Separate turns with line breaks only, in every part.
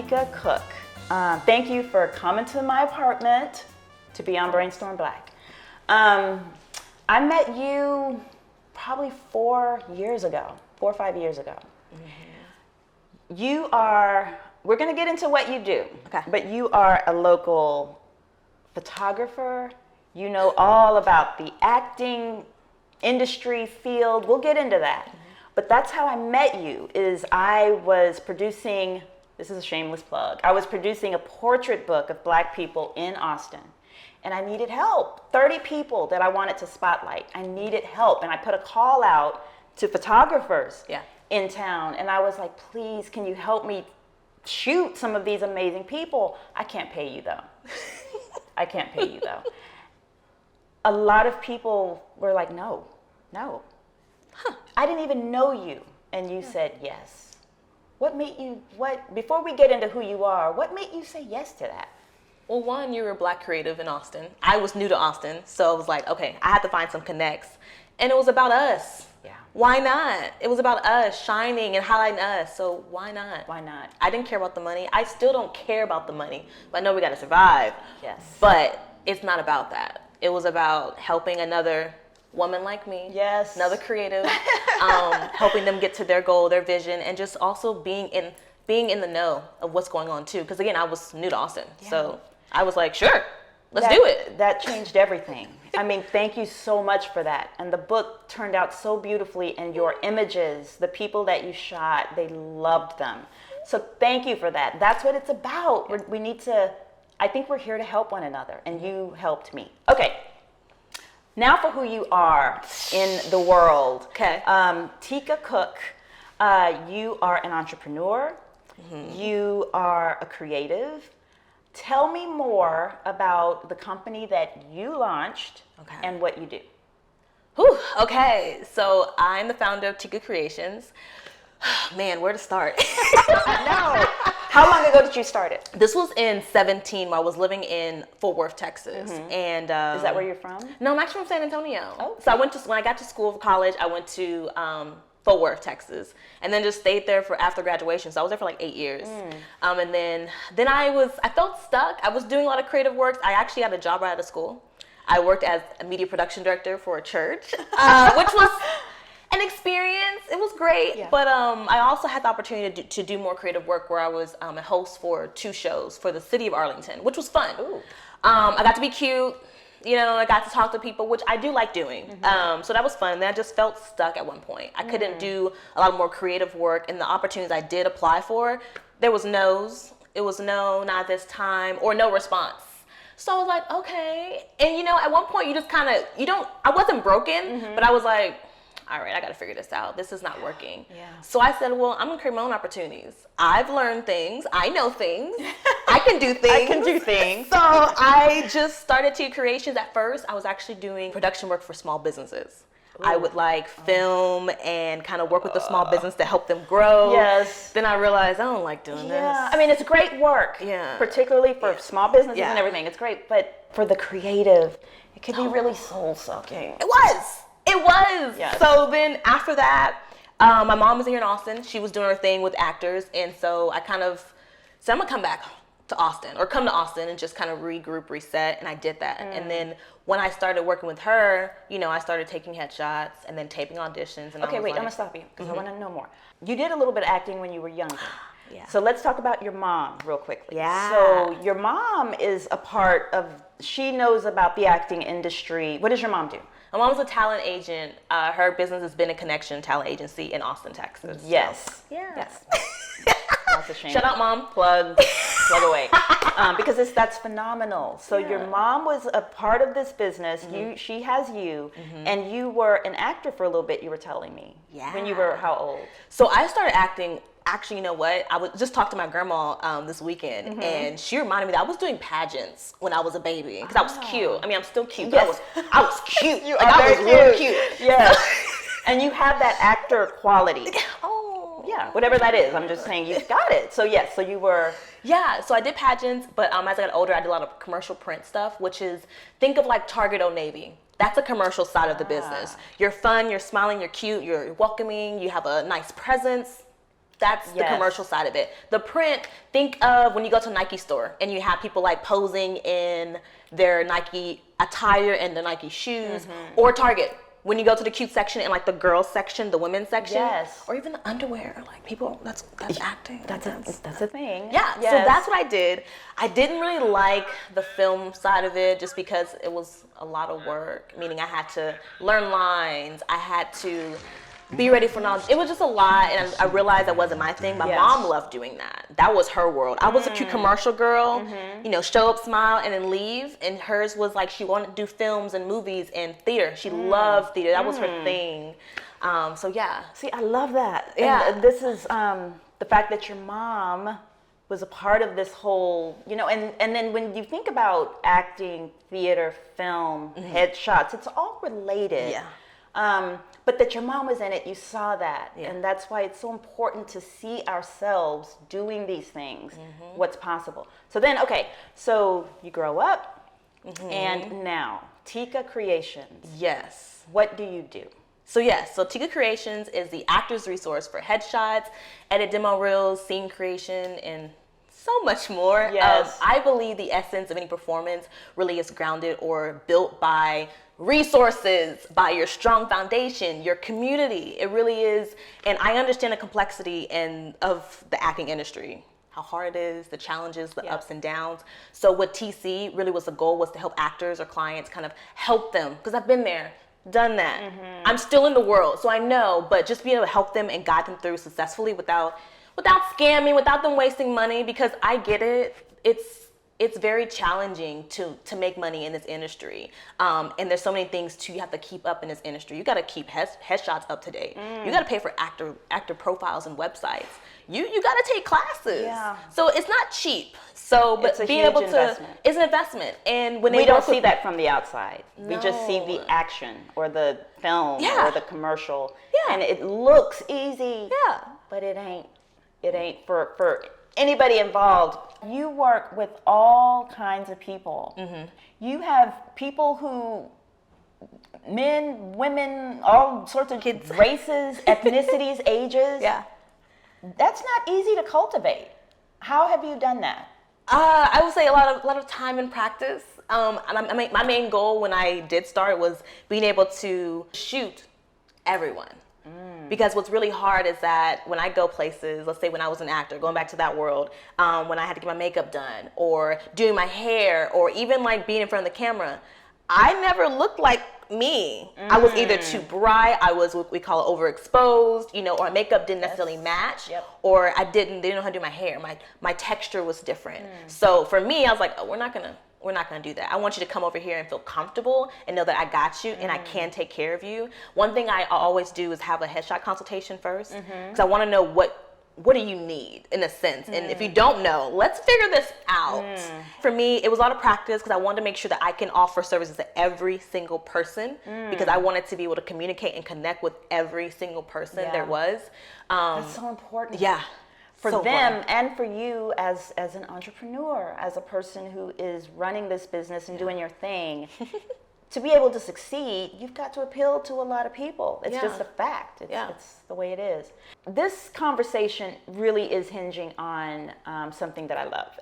Tika Cook. Thank you for coming to my apartment to be on Brainstorm Black. I met you probably 4 or 5 years ago. You are, we're gonna get into what you do,
Okay.
but you are a local photographer. You know all about the acting industry field. We'll get into that. But that's how I met you, is I was producing, this is a shameless plug, I was producing a portrait book of Black people in Austin. And I needed help. 30 people that I wanted to spotlight. I needed help. And I put a call out to photographers in town. And I was like, please, can you help me shoot some of these amazing people? I can't pay you though. I can't pay you though. A lot of people were like, no. I didn't even know you. And you said yes. Before we get into who you are, what made you say yes to that?
Well, one, you were a Black creative in Austin. I was new to Austin, so I was like, okay, I had to find some connects. And it was about us.
Yeah.
Why not? It was about us shining and highlighting us, so why not?
Why not?
I didn't care about the money. I still don't care about the money, but I know we got to survive.
Yes.
But it's not about that. It was about helping another woman like me.
Yes.
Another creative, helping them get to their goal, their vision, and just also being in the know of what's going on too. Because again, I was new to Austin, so I was like, sure, let's do it.
That changed everything. I mean, thank you so much for that. And the book turned out so beautifully, and your images, the people that you shot, they loved them. So thank you for that. That's what it's about. Yeah. I think we're here to help one another, and you helped me. Okay. Now for who you are in the world.
Okay.
Tika Cook, you are an entrepreneur. Mm-hmm. You are a creative. Tell me more about the company that you launched and what you do.
Whew, okay, so I'm the founder of Tika Creations. Man, where to start?
No. How long ago did you start it?
This was in 2017 while I was living in Fort Worth, Texas.
Mm-hmm.
And
is that where you're from?
No, I'm actually from San Antonio.
Oh.
So when I got to school for college, I went to Fort Worth, Texas, and then just stayed there for after graduation. So I was there for like 8 years. And then I felt stuck. I was doing a lot of creative work. I actually got a job right out of school. I worked as a media production director for a church, which was an experience. It was great, but I also had the opportunity to do more creative work where I was a host for 2 shows for the city of Arlington, which was fun. I got to be cute. I got to talk to people, which I do like doing. So that was fun. And then I just felt stuck at one point. I couldn't do a lot more creative work, and the opportunities I did apply for, there was no's. It was no, not this time, or no response. So I was like, okay. And at one point you just kind of, I wasn't broken, but I was like, all right, I got to figure this out. This is not working. Yeah. So I said, well, I'm going to create my own opportunities. I've learned things. I know things. I can do things. So I just started Tika Creations. At first, I was actually doing production work for small businesses. Ooh. I would film and kind of work with the small business to help them grow.
Yes.
Then I realized I don't like doing this.
I mean, it's great work.
Yeah.
Particularly for small businesses and everything. It's great. But for the creative, it could be really soul-sucking.
It was.
Yes.
So then after that, my mom was here in Austin. She was doing her thing with actors. And so I kind of said, I'm going to come back to Austin, or come to Austin and just kind of regroup, reset. And I did that. And then when I started working with her, I started taking headshots and then taping auditions. And
okay, wait, I'm going to stop you because I want to know more. You did a little bit of acting when you were younger. So let's talk about your mom real quickly.
Yeah.
So your mom is a part of, she knows about the acting industry. What does your mom do?
My mom's a talent agent. Her business has been a connection talent agency in Austin, Texas.
Yes.
So,
yes. That's a shame.
Shut up, Mom.
Plug away. Because that's phenomenal. So your mom was a part of this business. She has you, and you were an actor for a little bit, you were telling me.
Yeah.
When you were how old?
So I started acting. Actually, you know what? I just talked to my grandma this weekend, and she reminded me that I was doing pageants when I was a baby because I was cute. I mean, I'm still cute, but I was cute.
You are very
really cute.
Yes. And you have that actor quality.
Oh.
Yeah, whatever that is. I'm just saying you've got it. So yes, so you were.
Yeah, so I did pageants, but as I got older, I did a lot of commercial print stuff, which is, think of like Target Old Navy. That's a commercial side of the business. You're fun, you're smiling, you're cute, you're welcoming, you have a nice presence. That's the commercial side of it. The print, think of when you go to a Nike store and you have people like posing in their Nike attire and the Nike shoes, or Target. When you go to the cute section and like the girls section, the women's section, or even the underwear, like people, that's acting.
That's a thing.
Yeah, so that's what I did. I didn't really like the film side of it just because it was a lot of work, meaning I had to learn lines, I had to be ready for knowledge. It was just a lot, and I realized that wasn't my thing. My mom loved doing that. That was her world. I was a cute commercial girl, you know, show up, smile, and then leave. And hers was like she wanted to do films and movies and theater. She loved theater. That was her thing. So yeah.
See, I love that.
Yeah.
And this is the fact that your mom was a part of this whole, you know, and then when you think about acting, theater, film, headshots, it's all related.
Yeah.
But that your mom was in it, you saw that. Yeah. And that's why it's so important to see ourselves doing these things, what's possible. So then, okay, so you grow up, and now, Tika Creations.
Yes.
What do you do?
So yes, so Tika Creations is the actor's resource for headshots, edit demo reels, scene creation, and so much more.
Yes.
I believe the essence of any performance really is grounded or built by resources, by your strong foundation, your community. It really is. And I understand the complexity of the acting industry, how hard it is, the challenges, the ups and downs. So what TC really was the goal was to help actors or clients kind of help them, because I've been there, done that. I'm still in the world, so I know, but just be able to help them and guide them through successfully without scamming, without them wasting money, because I get it. It's very challenging to make money in this industry. And there's so many things you have to keep up in this industry. You got to keep headshots up to date. You got to pay for actor profiles and websites. You got to take classes.
Yeah.
So it's not cheap. So, but
it's
being
huge
able
investment.
to, it's an investment. And when
we don't see that from the outside.
No.
We just see the action or the film or the commercial.
Yeah.
And it looks easy.
Yeah.
But it ain't. It ain't for anybody involved. You work with all kinds of people. You have people who, men, women, all sorts of kids, races, ethnicities, ages.
Yeah.
That's not easy to cultivate. How have you done that?
I would say a lot of time and practice. My main goal when I did start was being able to shoot everyone. Because what's really hard is that when I go places, let's say when I was an actor, going back to that world, when I had to get my makeup done or doing my hair or even like being in front of the camera, I never looked like me. I was either too bright, I was what we call overexposed, you know, or makeup didn't necessarily match, or they didn't know how to do my hair. My texture was different. So for me, I was like, oh, we're not gonna do that. I want you to come over here and feel comfortable and know that I got you and I can take care of you. One thing I always do is have a headshot consultation first, because I want to know what do you need in a sense. And if you don't know, let's figure this out. For me, it was a lot of practice because I wanted to make sure that I can offer services to every single person, because I wanted to be able to communicate and connect with every single person there was.
That's so important.
Yeah.
For
so
them
important.
and for you as an entrepreneur, as a person who is running this business and doing your thing, to be able to succeed, you've got to appeal to a lot of people. It's just a fact. It's the way it is. This conversation really is hinging on something that I love.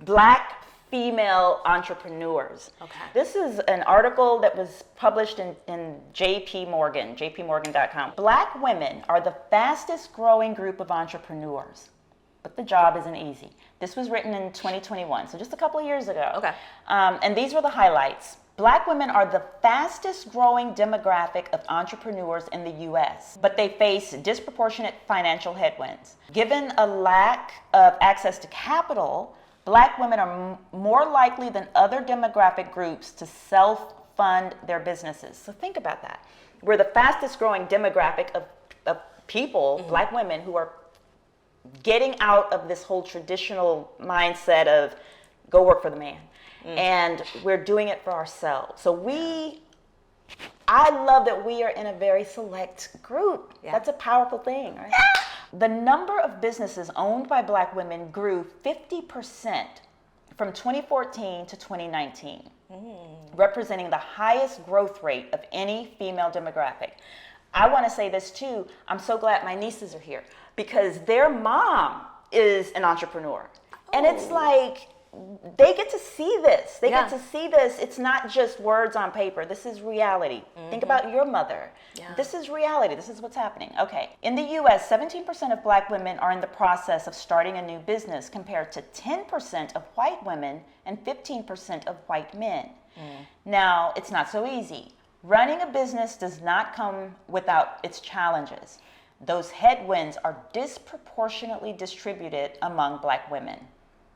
Black female entrepreneurs.
Okay.
This is an article that was published in jpmorgan.com. Black women are the fastest growing group of entrepreneurs, but the job isn't easy. This was written in 2021, so just a couple of years ago.
Okay.
And these were the highlights. Black women are the fastest growing demographic of entrepreneurs in the U.S., but they face disproportionate financial headwinds. Given a lack of access to capital, Black women are more likely than other demographic groups to self-fund their businesses. So think about that. We're the fastest growing demographic of people, Black women, who are getting out of this whole traditional mindset of go work for the man. And we're doing it for ourselves. So I love that we are in a very select group. That's a powerful thing, right? The number of businesses owned by Black women grew 50% from 2014 to 2019, representing the highest growth rate of any female demographic. I want to say this too. I'm so glad my nieces are here because their mom is an entrepreneur. And it's like, they get to see this. They get to see this. It's not just words on paper. This is reality. Think about your mother. This is reality. This is what's happening. Okay. In the U.S., 17% of Black women are in the process of starting a new business compared to 10% of white women and 15% of white men. Now, it's not so easy. Running a business does not come without its challenges. Those headwinds are disproportionately distributed among Black women.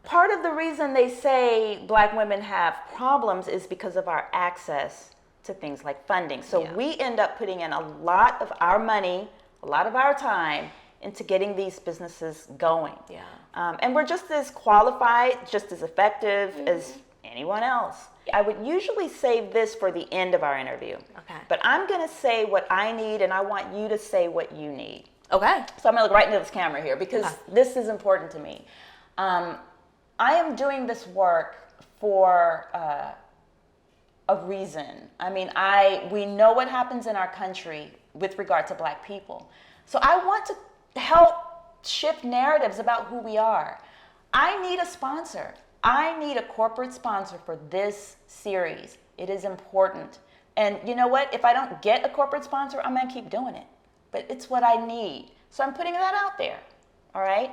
Part of the reason they say Black women have problems is because of our access to things like funding. So we end up putting in a lot of our money, a lot of our time into getting these businesses going. And we're just as qualified, just as effective as anyone else. I would usually save this for the end of our interview. But I'm going to say what I need, and I want you to say what you need. So I'm going to look right into this camera here because this is important to me. I am doing this work for a reason. I mean, we know what happens in our country with regard to Black people. So I want to help shift narratives about who we are. I need a sponsor. I need a corporate sponsor for this series. It is important. And you know what? If I don't get a corporate sponsor, I'm going to keep doing it. But it's what I need. So I'm putting that out there. All right?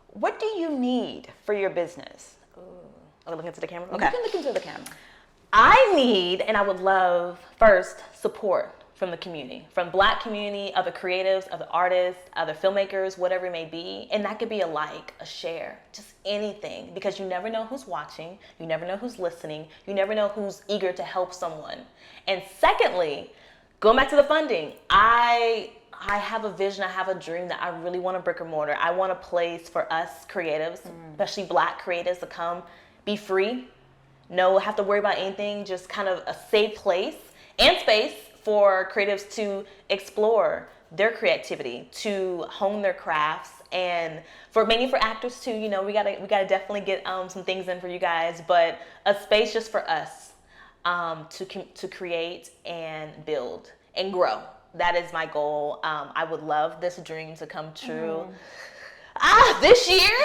What do you need for your business?
I'll look into the camera.
You can look into the camera.
I need, and I would love, first, support from the community, from Black community, other creatives, other artists, other filmmakers, whatever it may be. And that could be a like, a share, just anything, because you never know who's watching, you never know who's listening, you never know who's eager to help someone. And secondly, going back to the funding, I have a vision, I have a dream that I really want a brick and mortar. I want a place for us creatives, especially Black creatives, to come, be free, no have to worry about anything, just kind of a safe place and space for creatives to explore their creativity, to hone their crafts, and maybe for actors too. You know, we gotta definitely get some things in for you guys, but a space just for us to create and build and grow. That is my goal. I would love this dream to come true. This year,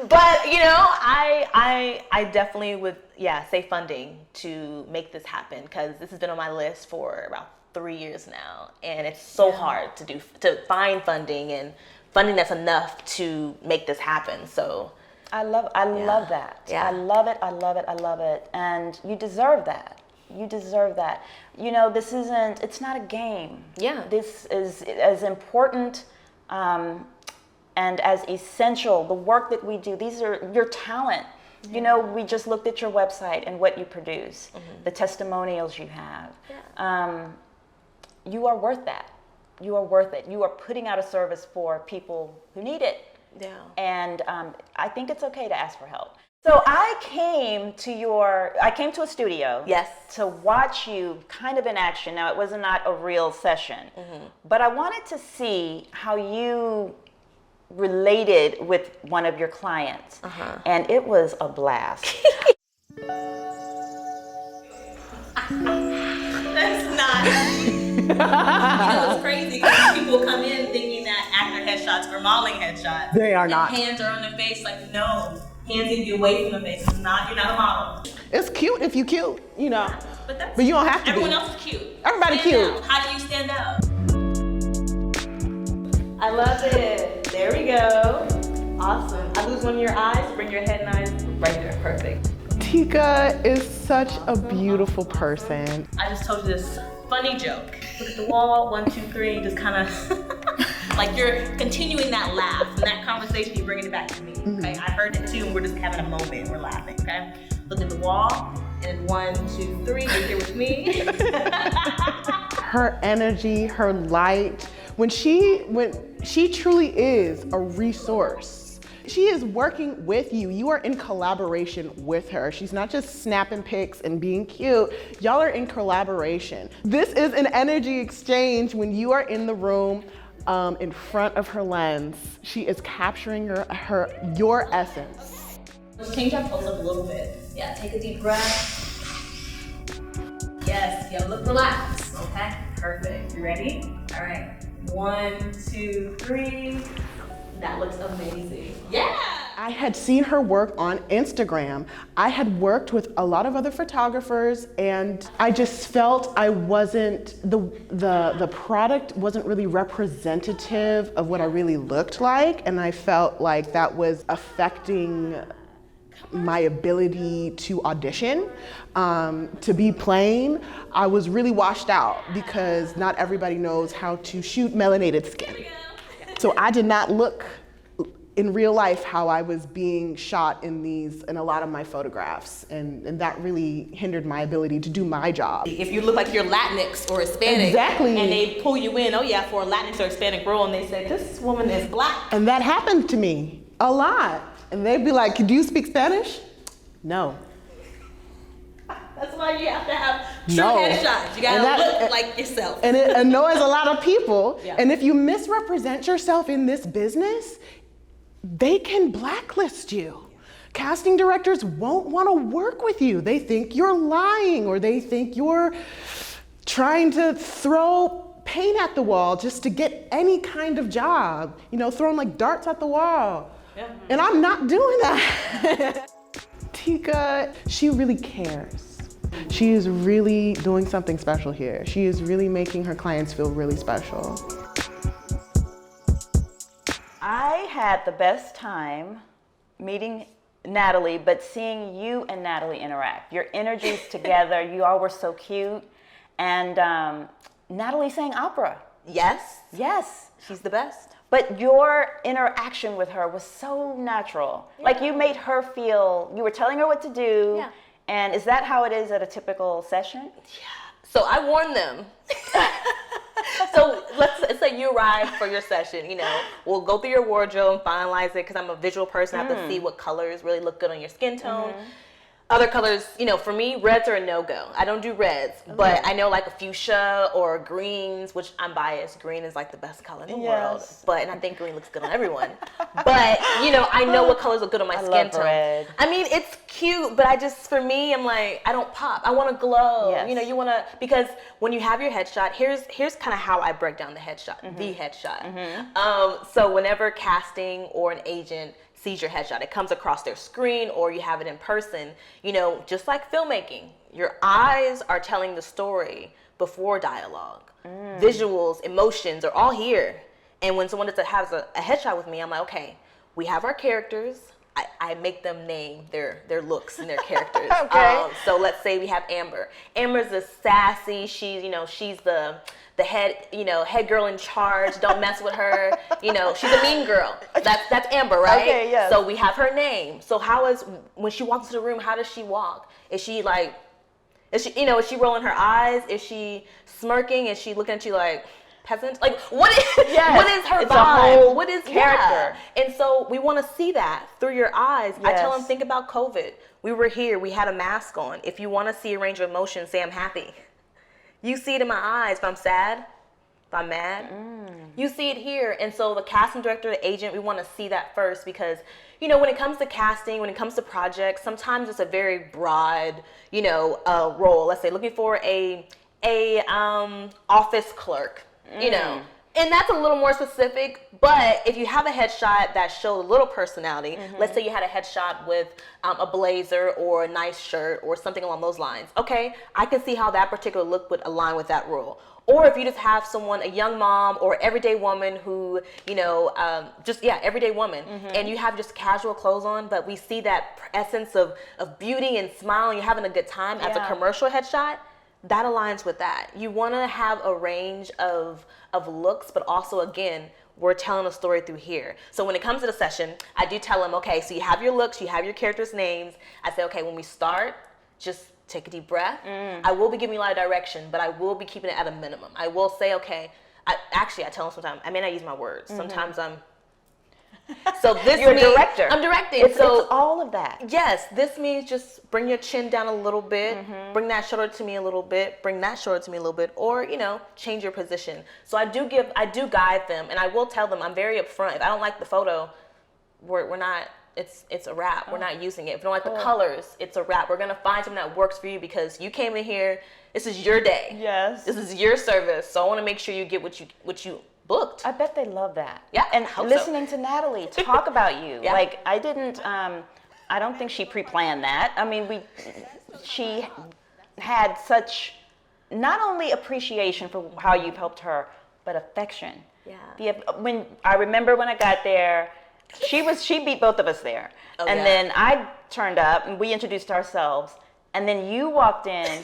but you know, I definitely would say funding to make this happen, because this has been on my list for about 3 years now, and it's so hard to find funding and funding that's enough to make this happen. So
I love that. I love it, and you deserve that. You deserve that. You know, it's not a game. This is as important and as essential. The work that we do, these are your talent. You know, we just looked at your website and what you produce, the testimonials you have. You are worth that. You are worth it. You are putting out a service for people who need it. And I think it's okay to ask for help. So I came to a studio to watch you kind of in action. Now, it was not a real session, but I wanted to see how you related with one of your clients, and it was a blast.
That's not. You know, it's crazy because people come in thinking that actor headshots are modeling headshots.
They are not.
Hands are on the face, like, no. Hands need to be away from the face. You're not a model.
It's cute if you cute, you know.
But
you don't have to
everyone
be.
Else is cute.
Everybody cute.
Out. How do you stand out? I love it. There we go. Awesome. I lose one of your eyes, bring your head and eyes right there. Perfect.
Tika is such a beautiful person.
I just told you this funny joke. Look at the wall, 1, 2, 3, just kind of like you're continuing that laugh and that conversation, you're bringing it back to me, okay? I heard it too, and we're just having a moment, we're laughing, okay? Look at the wall, and 1, 2, 3, you're here with me.
Her energy, her light, when she truly is a resource. She is working with you. You are in collaboration with her. She's not just snapping pics and being cute. Y'all are in collaboration. This is an energy exchange when you are in the room in front of her lens. She is capturing your essence.
Let's change our pose up a little bit. Yeah, take a deep breath. Yes, look relaxed, okay? Perfect. You ready? All right. 1, 2, 3. That looks amazing. Yeah!
I had seen her work on Instagram. I had worked with a lot of other photographers, and I just felt I wasn't, the product wasn't really representative of what I really looked like, and I felt like that was affecting my ability to audition. To be plain, I was really washed out because not everybody knows how to shoot melanated skin. So I did not look in real life how I was being shot in a lot of my photographs, and that really hindered my ability to do my job.
If you look like you're Latinx or Hispanic,
exactly,
and they pull you in, oh yeah, for a Latinx or Hispanic role, and they say, this woman is black.
And that happened to me a lot. And they'd be like, do you speak Spanish? No.
That's why you have to have true
No.
headshots. You gotta look like yourself.
And it annoys a lot of people.
Yeah.
And if you misrepresent yourself in this business, they can blacklist you. Casting directors won't want to work with you. They think you're lying, or they think you're trying to throw paint at the wall just to get any kind of job, throwing like darts at the wall. Yeah. And I'm not doing that. Tika, she really cares. She is really doing something special here. She is really making her clients feel really special.
I had the best time meeting Natalie, but seeing you and Natalie interact. Your energies together, you all were so cute. And Natalie sang opera.
Yes.
Yes.
She's the best.
But your interaction with her was so natural. Yeah. Like you made her feel, you were telling her what to do. Yeah. And is that how it is at a typical session?
Yeah. So I warned them. So let's say you arrive for your session, we'll go through your wardrobe and finalize it, because I'm a visual person. I have to see what colors really look good on your skin tone. Mm-hmm. Other colors, for me, reds are a no-go. I don't do reds, but I know like a fuchsia or greens, which I'm biased. Green is like the best color in the world. And I think green looks good on everyone. But, I know what colors look good on my skin tone.
Red.
I mean, it's cute, but for me, I'm like, I don't pop. I want to glow. Yes. You want to, because when you have your headshot, here's kind of how I break down the headshot, the headshot. Mm-hmm. So whenever casting or an agent sees your headshot, it comes across their screen or you have it in person, just like filmmaking, your eyes are telling the story before dialogue. Visuals, emotions are all here. And when someone has a headshot with me, I'm like, okay, we have our characters. I make them name their looks and their characters.
Okay.
So let's say we have Amber. Amber's a sassy, she's the head girl in charge. Don't mess with her. She's a mean girl. That's Amber, right?
Okay, yes.
So we have her name. So when she walks into the room, how does she walk? Is she rolling her eyes? Is she smirking? Is she looking at you like peasant? Like what is her vibe? What is character? Yeah. And so we want to see that through your eyes. Yes. I tell them, think about COVID. We were here. We had a mask on. If you want to see a range of emotions, say I'm happy. You see it in my eyes. If I'm sad, if I'm mad, you see it here. And so the casting director, the agent, we want to see that first, because, when it comes to casting, when it comes to projects, sometimes it's a very broad, role. Let's say looking for a office clerk, and that's a little more specific. But if you have a headshot that showed a little personality, let's say you had a headshot with a blazer or a nice shirt or something along those lines. Okay, I can see how that particular look would align with that role. Or if you just have someone, a young mom or everyday woman who, everyday woman, and you have just casual clothes on, but we see that essence of beauty and smile and you're having a good time as a commercial headshot, that aligns with that. You want to have a range of looks, but also, again, we're telling a story through here. So when it comes to the session, I do tell them, okay, so you have your looks, you have your characters' names. I say, okay, when we start, just take a deep breath. I will be giving you a lot of direction, but I will be keeping it at a minimum. I will say, okay, I tell them sometimes, I may not use my words. Sometimes so this
You're a
means,
director.
I'm directing.
It's all of that.
Yes, this means just bring your chin down a little bit, bring that shoulder to me a little bit, bring that shoulder to me a little bit, or, change your position. So I do guide them, and I will tell them, I'm very upfront. If I don't like the photo, we're not, it's a wrap. We're not using it. If you don't like the colors, it's a wrap. We're gonna find something that works for you because you came in here, this is your day.
Yes.
This is your service. So I wanna make sure you get what you booked.
I bet they love that.
Yeah,
And
I hope
listening to Natalie talk about you,
Yeah.
like I didn't, I don't think she pre-planned that. I mean, she had such not only appreciation for how you've helped her, but affection.
Yeah.
When I remember when I got there, she beat both of us there, and then I turned up and we introduced ourselves, and then you walked in.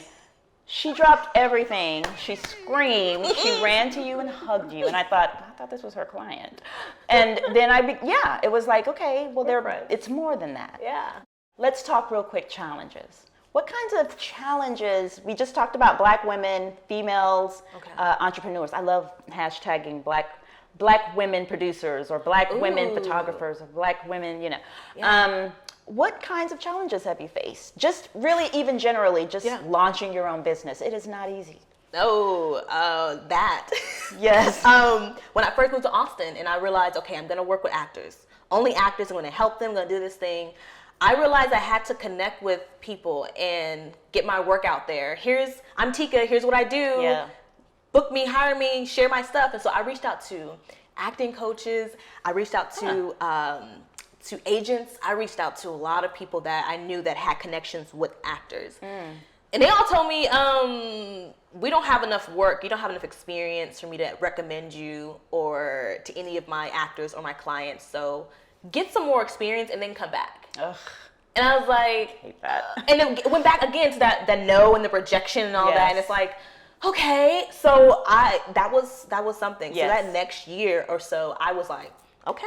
She dropped everything. She screamed. She ran to you and hugged you. And I thought this was her client. And then it was like, okay, well, it's more than that.
Yeah.
Let's talk real quick challenges. What kinds of challenges? We just talked about Black women, females, entrepreneurs. I love hashtagging Black women producers or Black women photographers or Black women,
Yeah.
What kinds of challenges have you faced? Just really, even generally, just launching your own business. It is not easy.
Oh, that.
Yes.
When I first moved to Austin and I realized, okay, I'm going to work with actors. Only actors, I'm going to help them, I'm going to do this thing. I realized I had to connect with people and get my work out there. I'm Tika, here's what I do.
Yeah.
Book me, hire me, share my stuff. And so I reached out to acting coaches. I reached out to agents. I reached out to a lot of people that I knew that had connections with actors. And they all told me, we don't have enough work. You don't have enough experience for me to recommend you or to any of my actors or my clients. So get some more experience and then come back.
Ugh.
And I was like,
Hate that.
And then it went back again to that no and the rejection and all that. And it's like, okay, so that was something.
Yes.
So that next year or so, I was like, okay,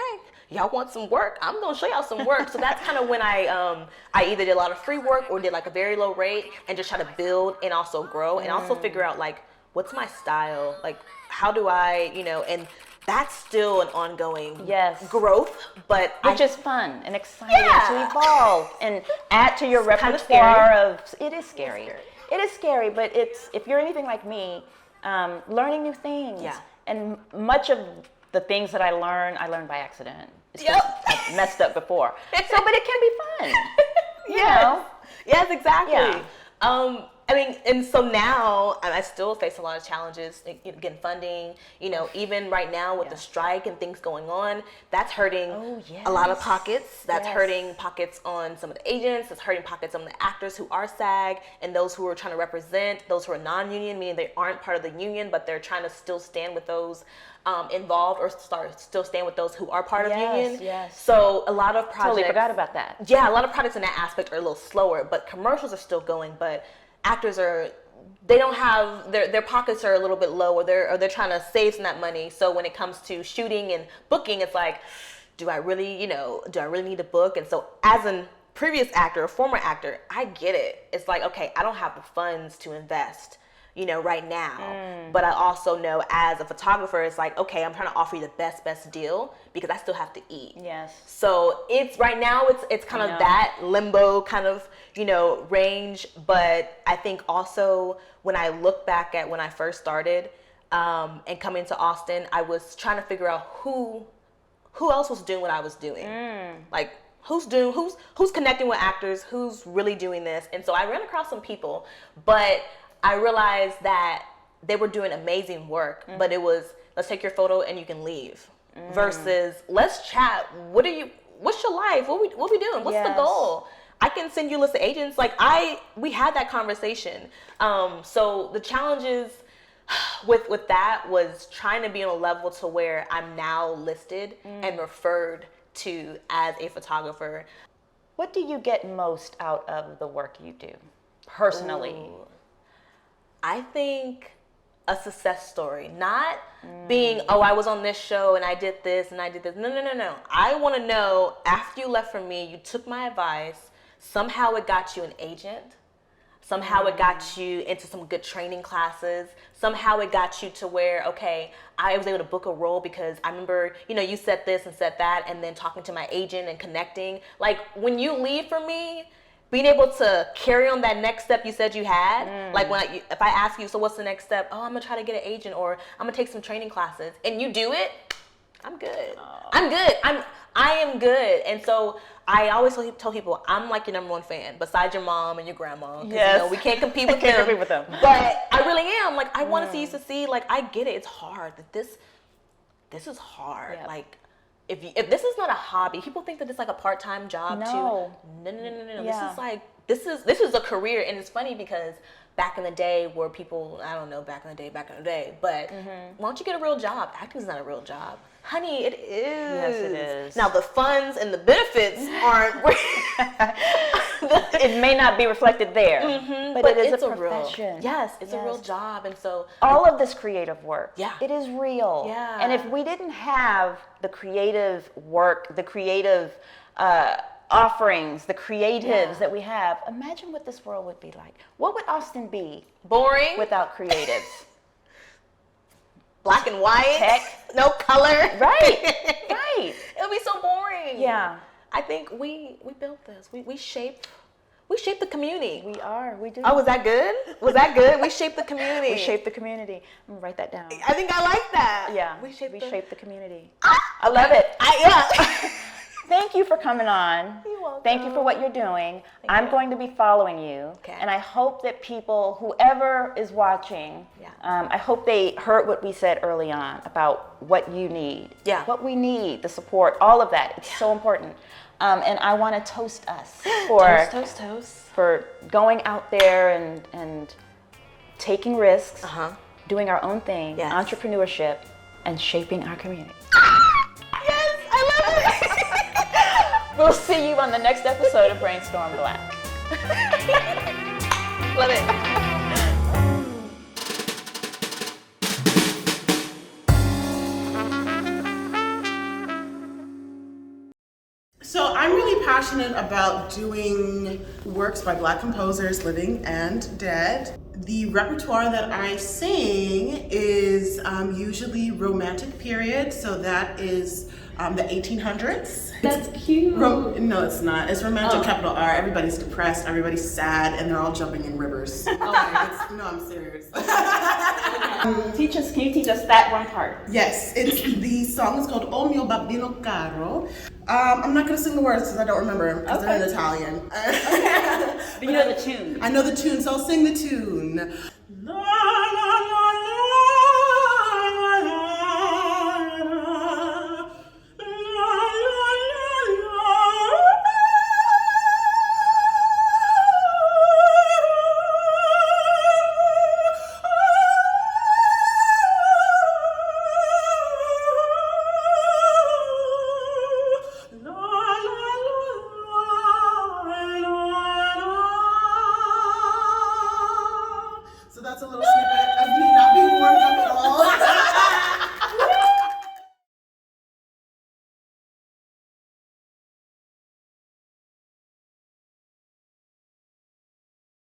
y'all want some work? I'm gonna show y'all some work. So that's kind of when I either did a lot of free work or did like a very low rate and just try to build and also grow and also figure out like what's my style, like how do I, and that's still an ongoing growth, but
Which is fun and exciting to evolve and add to your repertoire of. It is scary. It is scary, but if you're anything like me, learning new things.
Yeah.
And much of the things that I learned by accident. It's just, I've messed up before. But it can be fun.
Yes, exactly.
Yeah.
I mean, and so now I still face a lot of challenges, getting funding, even right now with the strike and things going on, that's hurting a lot of pockets. That's hurting pockets on some of the agents. It's hurting pockets on the actors who are SAG and those who are trying to represent, those who are non-union, meaning they aren't part of the union, but they're trying to still stand with those involved or still stand with those who are part of union.
Yes.
So a lot of projects.
Totally forgot about that.
Yeah, a lot of projects in that aspect are a little slower, but commercials are still going, but actors they don't have their pockets are a little bit low or they're trying to save some of that money. So when it comes to shooting and booking, it's like, do I really need to book? And so as a previous actor, a former actor, I get it. It's like, okay, I don't have the funds to invest, right now. But I also know as a photographer, it's like, okay, I'm trying to offer you the best deal because I still have to eat.
Yes.
So it's right now it's kind of that limbo kind of, range. But I think also when I look back at when I first started and coming to Austin, I was trying to figure out who else was doing what I was doing. Like who's connecting with actors, who's really doing this. And so I ran across some people, but I realized that they were doing amazing work, but it was, let's take your photo and you can leave versus let's chat. What's your life? What we doing? What's the goal? I can send you a list of agents. Like we had that conversation. So the challenges with that was trying to be on a level to where I'm now listed and referred to as a photographer.
What do you get most out of the work you do, personally?
Ooh. I think a success story, not being, I was on this show and I did this and I did this. No. I want to know after you left from me, you took my advice, somehow it got you an agent, somehow it got you into some good training classes, somehow it got you to where, okay, I was able to book a role because I remember, you said this and said that, and then talking to my agent and connecting. Like when you leave from me, being able to carry on that next step you said you had, like if I ask you, so what's the next step? Oh, I'm gonna try to get an agent, or I'm gonna take some training classes, and you do it, I'm good. I'm good. I am good. And so I always tell people, I'm like your number one fan, besides your mom and your grandma.
Yes.
We can't compete with
Can't
them.
compete with them.
But I really am. Like I want to see you succeed. Like I get it. It's hard. this is hard.
Yep.
Like, if this is not a hobby, people think that it's like a part-time job
No.
too. No.
Yeah.
This is a career, and it's funny because back in the day where people, I don't know, back in the day, but why don't you get a real job? Acting is not a real job. Honey, it is.
Yes, it is.
Now, the funds and the benefits aren't.
It may not be reflected there, but it is
it's
a profession.
It's a real job. And so
all of this creative work,
Yeah.
it is real.
Yeah.
And if we didn't have the creative work, the creative offerings, the creatives that we have, imagine what this world would be like. What would Austin be
boring,
without creatives?
black and white,
Tech.
no color.
Right.
It would be so boring.
Yeah.
I think we built this. We shape the community.
We are. We do.
Oh, was that good? Was that good? We shape the community.
We shape the community. I'm gonna write that down.
I think I like that.
Yeah.
We shape
the community. I love it.
Yeah.
Thank you for coming on.
You're welcome.
Thank you for what you're doing. I'm going to be following you.
Okay.
And I hope that people, whoever is watching, I hope they heard what we said early on about what you need.
Yeah.
What we need, the support, all of that. It's so important. And I want to toast us for
toast.
for going out there and taking risks, doing our own thing,
Yes.
entrepreneurship, and shaping our community.
Yes, I love it.
We'll see you on the next episode of Brainstorm Black.
Love it.
So I'm really passionate about doing works by Black composers, living and dead. The repertoire that I sing is usually romantic period, so that is the 1800s.
That's cute.
No, it's not. It's romantic, capital R. Everybody's depressed, everybody's sad, and they're all jumping in rivers. No, I'm serious.
Can you teach us that one part?
Yes, the song is called O mio babbino caro. I'm not gonna sing the words because I don't remember because they're in Italian.
But you know the tune.
I know the tune, so I'll sing the tune.